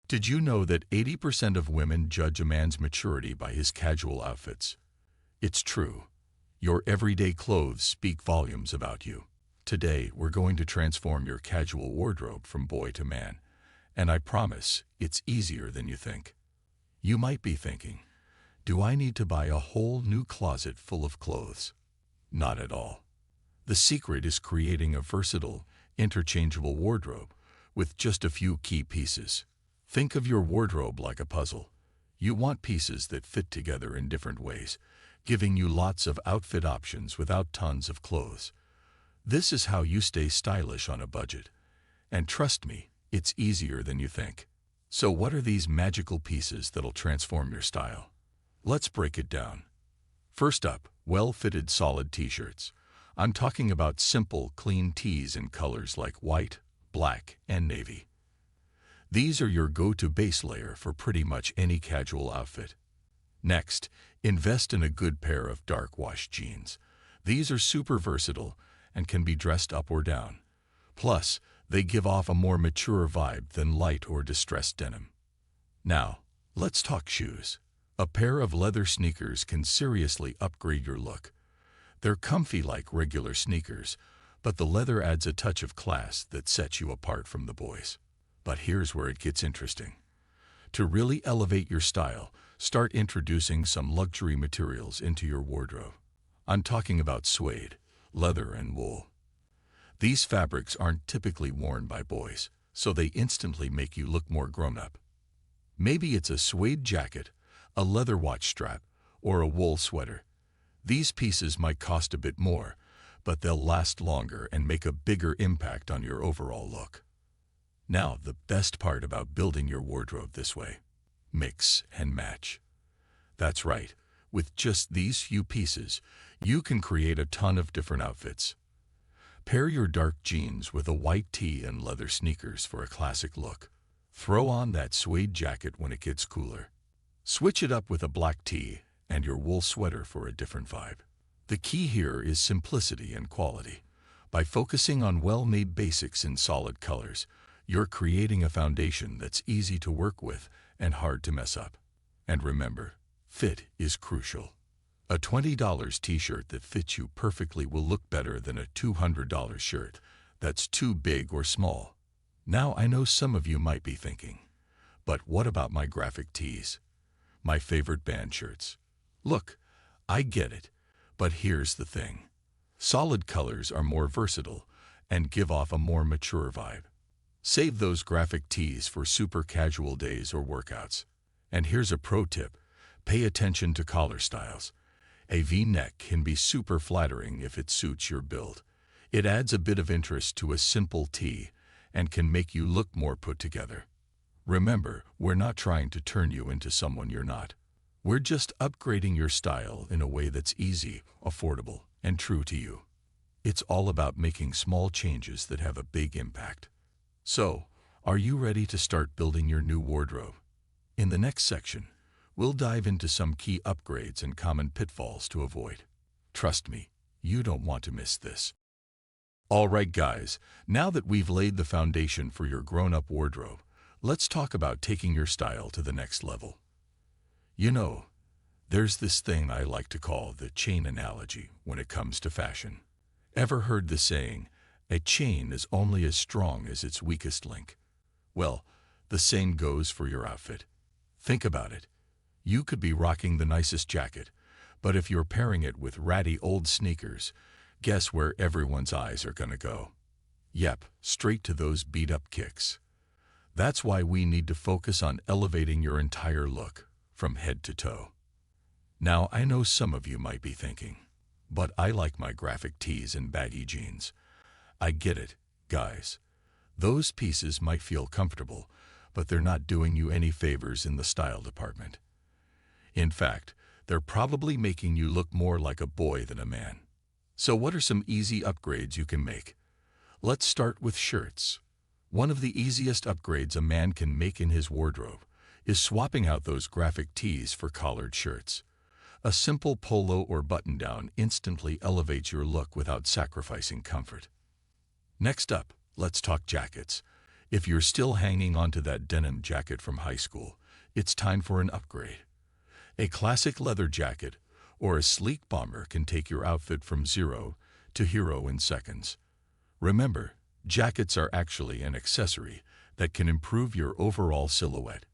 Did you know that 80% of women judge a man's maturity by his casual outfits? It's true. Your everyday clothes speak volumes about you. Today, we're going to transform your casual wardrobe from boy to man. And I promise, it's easier than you think. You might be thinking, do I need to buy a whole new closet full of clothes? Not at all. The secret is creating a versatile, interchangeable wardrobe with just a few key pieces. Think of your wardrobe like a puzzle. You want pieces that fit together in different ways, giving you lots of outfit options without tons of clothes. This is how you stay stylish on a budget. And trust me, it's easier than you think. So what are these magical pieces that'll transform your style? Let's break it down. First up, well-fitted solid t-shirts. I'm talking about simple, clean tees in colors like white, black, and navy. These are your go-to base layer for pretty much any casual outfit. Next, invest in a good pair of dark wash jeans. These are super versatile and can be dressed up or down. Plus, they give off a more mature vibe than light or distressed denim. Now, let's talk shoes. A pair of leather sneakers can seriously upgrade your look. They're comfy like regular sneakers, but the leather adds a touch of class that sets you apart from the boys. But here's where it gets interesting. To really elevate your style, start introducing some luxury materials into your wardrobe. I'm talking about suede, leather, and wool. These fabrics aren't typically worn by boys, so they instantly make you look more grown-up. Maybe it's a suede jacket, a leather watch strap, or a wool sweater. These pieces might cost a bit more, but they'll last longer and make a bigger impact on your overall look. Now, the best part about building your wardrobe this way: mix and match. That's right, with just these few pieces, you can create a ton of different outfits. Pair your dark jeans with a white tee and leather sneakers for a classic look. Throw on that suede jacket when it gets cooler. Switch it up with a black tee and your wool sweater for a different vibe. The key here is simplicity and quality. By focusing on well-made basics in solid colors, you're creating a foundation that's easy to work with and hard to mess up. And remember, fit is crucial. A $20 t-shirt that fits you perfectly will look better than a $200 shirt that's too big or small. Now, I know some of you might be thinking, but what about my graphic tees? My favorite band shirts? Look, I get it, but here's the thing. Solid colors are more versatile and give off a more mature vibe. Save those graphic tees for super casual days or workouts. And here's a pro tip: pay attention to collar styles. A V-neck can be super flattering if it suits your build. It adds a bit of interest to a simple tee and can make you look more put together. Remember, we're not trying to turn you into someone you're not. We're just upgrading your style in a way that's easy, affordable, and true to you. It's all about making small changes that have a big impact. So, are you ready to start building your new wardrobe? In the next section, we'll dive into some key upgrades and common pitfalls to avoid. Trust me, you don't want to miss this. All right, guys, now that we've laid the foundation for your grown-up wardrobe, let's talk about taking your style to the next level. You know, there's this thing I like to call the chain analogy when it comes to fashion. Ever heard the saying, a chain is only as strong as its weakest link? Well, the same goes for your outfit. Think about it. You could be rocking the nicest jacket, but if you're pairing it with ratty old sneakers, guess where everyone's eyes are gonna go? Yep, straight to those beat-up kicks. That's why we need to focus on elevating your entire look, from head to toe. Now, I know some of you might be thinking, but I like my graphic tees and baggy jeans. I get it, guys. Those pieces might feel comfortable, but they're not doing you any favors in the style department. In fact, they're probably making you look more like a boy than a man. So what are some easy upgrades you can make? Let's start with shirts. One of the easiest upgrades a man can make in his wardrobe is swapping out those graphic tees for collared shirts. A simple polo or button-down instantly elevates your look without sacrificing comfort. Next up, let's talk jackets. If you're still hanging onto that denim jacket from high school, it's time for an upgrade. A classic leather jacket or a sleek bomber can take your outfit from zero to hero in seconds. Remember, jackets are actually an accessory that can improve your overall silhouette.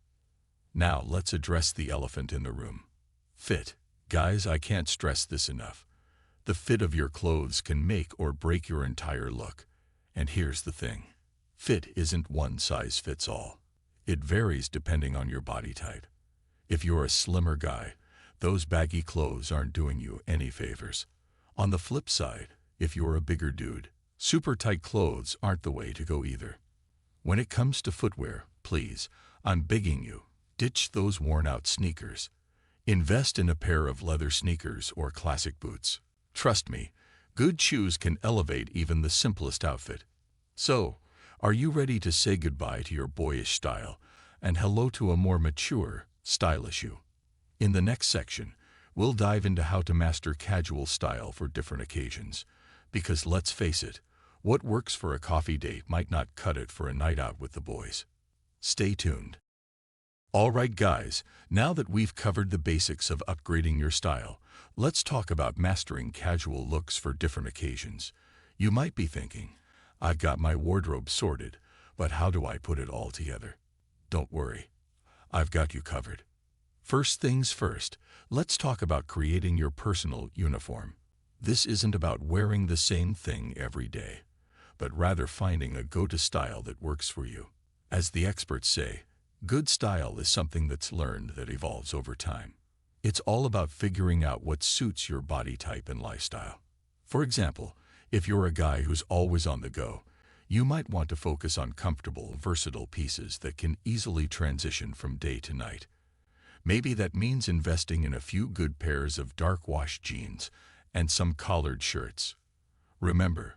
Now let's address the elephant in the room. Fit. Guys, I can't stress this enough. The fit of your clothes can make or break your entire look. And here's the thing. Fit isn't one size fits all. It varies depending on your body type. If you're a slimmer guy, those baggy clothes aren't doing you any favors. On the flip side, if you're a bigger dude, super tight clothes aren't the way to go either. When it comes to footwear, please, I'm begging you, ditch those worn-out sneakers. Invest in a pair of leather sneakers or classic boots. Trust me, good shoes can elevate even the simplest outfit. So, are you ready to say goodbye to your boyish style and hello to a more mature, stylish you? In the next section, we'll dive into how to master casual style for different occasions. Because let's face it, what works for a coffee date might not cut it for a night out with the boys. Stay tuned. Alright guys, now that we've covered the basics of upgrading your style, let's talk about mastering casual looks for different occasions. You might be thinking, I've got my wardrobe sorted, but how do I put it all together? Don't worry, I've got you covered. First things first, let's talk about creating your personal uniform. This isn't about wearing the same thing every day, but rather finding a go-to style that works for you. As the experts say, good style is something that's learned that evolves over time. It's all about figuring out what suits your body type and lifestyle. For example, if you're a guy who's always on the go, you might want to focus on comfortable, versatile pieces that can easily transition from day to night. Maybe that means investing in a few good pairs of dark wash jeans and some collared shirts. Remember,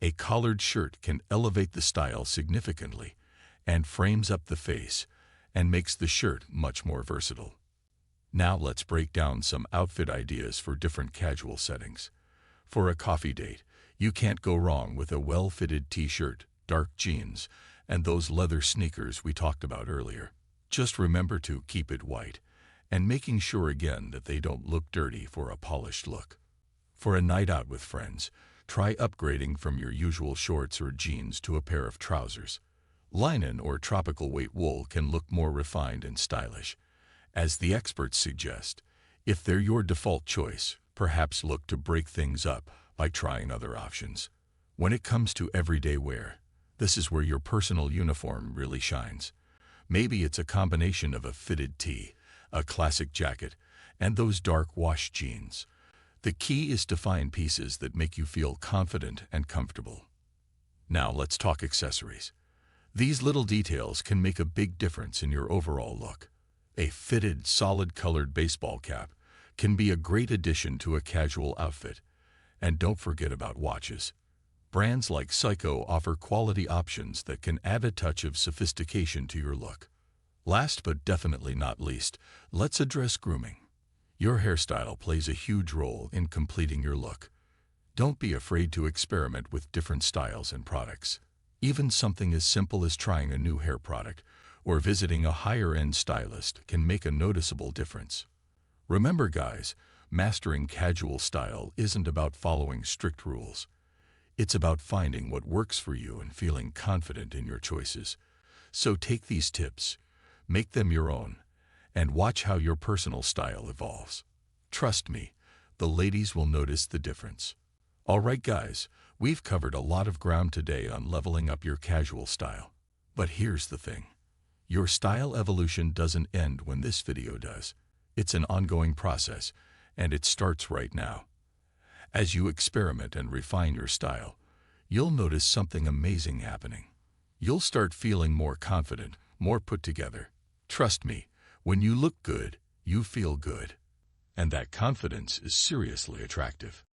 a collared shirt can elevate the style significantly and frames up the face and makes the shirt much more versatile. Now let's break down some outfit ideas for different casual settings. For a coffee date, you can't go wrong with a well-fitted t-shirt, dark jeans, and those leather sneakers we talked about earlier. Just remember to keep it white, and making sure again that they don't look dirty for a polished look. For a night out with friends, try upgrading from your usual shorts or jeans to a pair of trousers. Linen or tropical weight wool can look more refined and stylish. As the experts suggest, if they're your default choice, perhaps look to break things up by trying other options. When it comes to everyday wear, this is where your personal uniform really shines. Maybe it's a combination of a fitted tee, a classic jacket, and those dark wash jeans. The key is to find pieces that make you feel confident and comfortable. Now let's talk accessories. These little details can make a big difference in your overall look. A fitted, solid-colored baseball cap can be a great addition to a casual outfit. And don't forget about watches. Brands like Seiko offer quality options that can add a touch of sophistication to your look. Last but definitely not least, let's address grooming. Your hairstyle plays a huge role in completing your look. Don't be afraid to experiment with different styles and products. Even something as simple as trying a new hair product or visiting a higher-end stylist can make a noticeable difference. Remember guys, mastering casual style isn't about following strict rules. It's about finding what works for you and feeling confident in your choices. So take these tips, make them your own, and watch how your personal style evolves. Trust me, the ladies will notice the difference. Alright guys, we've covered a lot of ground today on leveling up your casual style. But here's the thing. Your style evolution doesn't end when this video does. It's an ongoing process, and it starts right now. As you experiment and refine your style, you'll notice something amazing happening. You'll start feeling more confident, more put together. Trust me, when you look good, you feel good. And that confidence is seriously attractive.